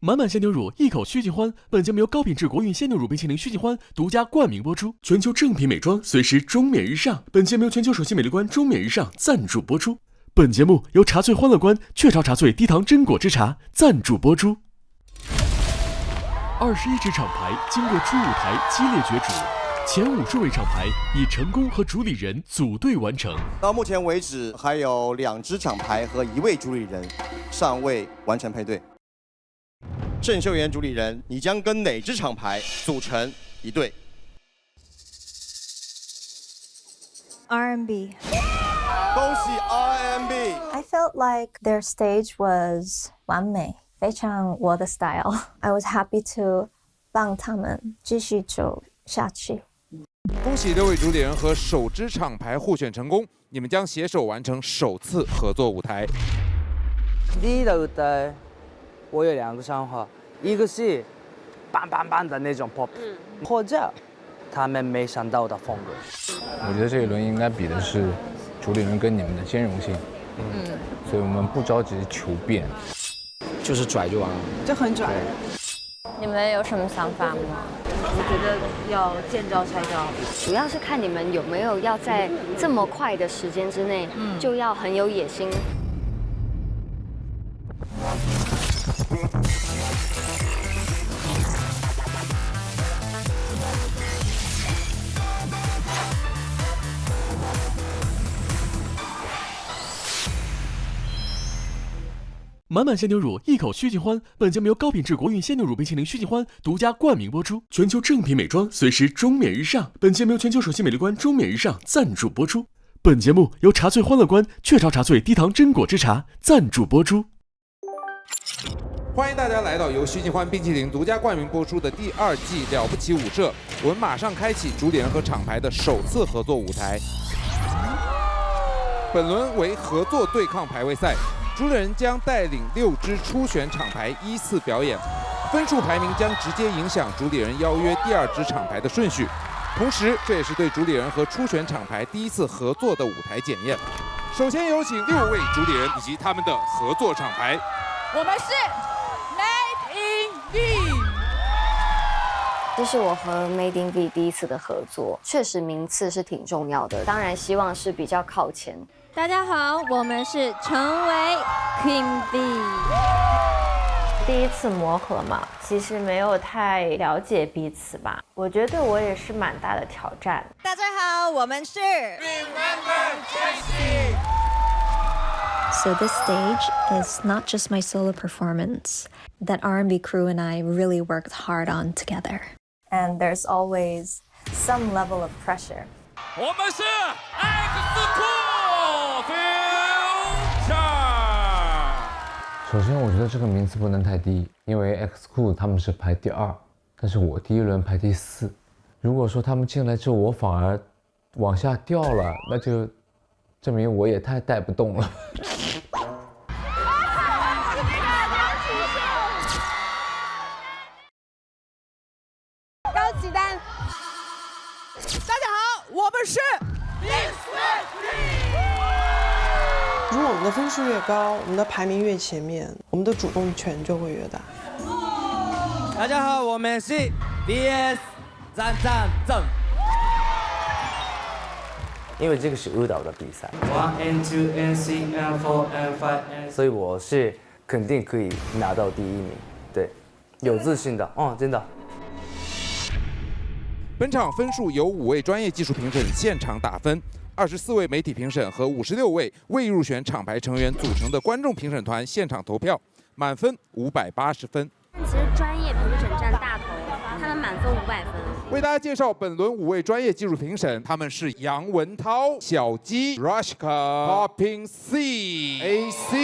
满满鲜牛乳，一口须尽欢。本节目由高品质国韵鲜牛乳冰淇淋须尽欢独家冠名播出。全球正品美妆，随时中免日上。本节目由全球首席美丽官中免日上赞助播出。本节目由茶萃欢乐观雀巢茶萃低糖榛果汁茶赞助播出。21支厂牌经过初舞台激烈角逐，前50位厂牌以成功和主理人组队完成。到目前为止，还有2支厂牌和1位主理人尚未完成配对。郑秀妍主理人，你将跟哪支厂牌组成一队 ？R&B。恭喜 R&B。 I felt like their stage was 完美，非常我的 style。I was happy to 帮他们继续走下去。恭喜6位主理人和首支厂牌互选成功，你们将携手完成首次合作舞台。第一的舞台，我有2个想法，一个是棒棒棒的那种 pop，或者他们没想到的风格。我觉得这一轮应该比的是主理人跟你们的兼容性，所以我们不着急求变，就是拽就完了，就很拽。你们有什么想法吗？我觉得要见招拆招，主要是看你们有没有要在这么快的时间之内，就要很有野心。满满鲜牛乳，一口须尽欢。本节目由高品质国韵鲜牛乳冰淇淋须尽欢独家冠名播出。全球正品美妆，随时中免日上。本节目由全球首席美丽官中免日上赞助播出。本节目由茶萃欢乐观雀巢茶萃低糖榛果汁茶赞助播出。欢迎大家来到由须尽欢冰淇淋独家冠名播出的第2季《了不起舞社》，我们马上开启主理人和厂牌的首次合作舞台。本轮为合作对抗排位赛。主理人将带领6支初选厂牌依次表演，分数排名将直接影响主理人邀约第2支厂牌的顺序，同时这也是对主理人和初选厂牌第1次合作的舞台检验。首先有请6位主理人以及他们的合作厂牌。我们是 Made in V。这是我和 Made in V 第1次的合作，确实名次是挺重要的，当然希望是比较靠前。大家好，我们是成为 Queen B。第1次磨合嘛，其实没有太了解彼此吧。我觉得我也是蛮大的挑战。大家好，我们是 Remember Jessie。 So this stage is not just my solo performance. That R&B crew and I really worked hard on together. And there's always some level of pressure. 我们是 X Cool。首先，我觉得这个名次不能太低，因为 X Cool 他们是排第2，但是我第1轮排第4。如果说他们进来之后我反而往下掉了，那就证明我也太带不动了。高启丹，大家好，我们是 如果我们的分数越高，我们的排名越前面，我们的主动权就会越大。大家好，我们是 VS 战战正。因为这个是舞蹈的比赛 ，1 and 2 and 3 and 4 and 5 and， 所以我是肯定可以拿到第1名，对，有自信的，真的。本场分数由5位专业技术评审现场打分。24位媒体评审和56位未入选厂牌成员组成的观众评审团现场投票，满分580分。其实专业评审占大头，他们满分500分。为大家介绍本轮5位专业技术评审，他们是杨文涛、小鸡、Rashka、Popping C、AC。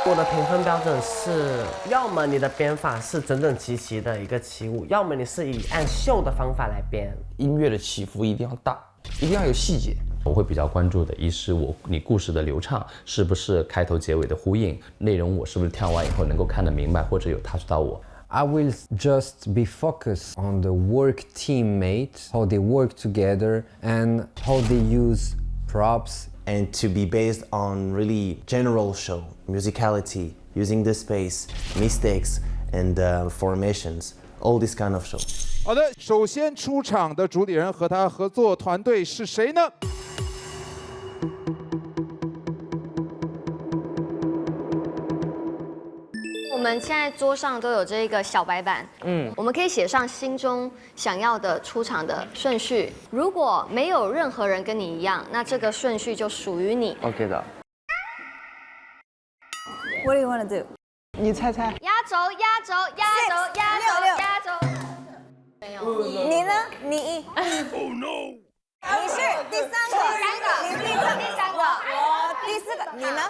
我的评分标准是，要么你的编法是整整齐齐的一个起舞，要么你是以按秀的方法来编。音乐的起伏一定要大，一定要有细节。我会比较关注的，一是你故事的流畅，是不是开头结尾的呼应，内容我是不是跳完以后能够看得明白，或者有 touch 到我。I will just be focused on the work teammates, how they work together, and how they use props. And to be based on really general show, musicality, using the space, mistakes, and formations, all this kind of show. 好的，首先出场的主理人和他合作团队是谁呢？我们现在桌上都有这个小白板，我们可以写上心中想要的出场的顺序。如果没有任何人跟你一样，那这个顺序就属于你。 OK 的。What do you want to do？ 你猜猜。压轴，压轴，压轴，压轴，压轴。没有。你呢？你。Oh no！ 你是第三个，你第三个，我第四个，你呢？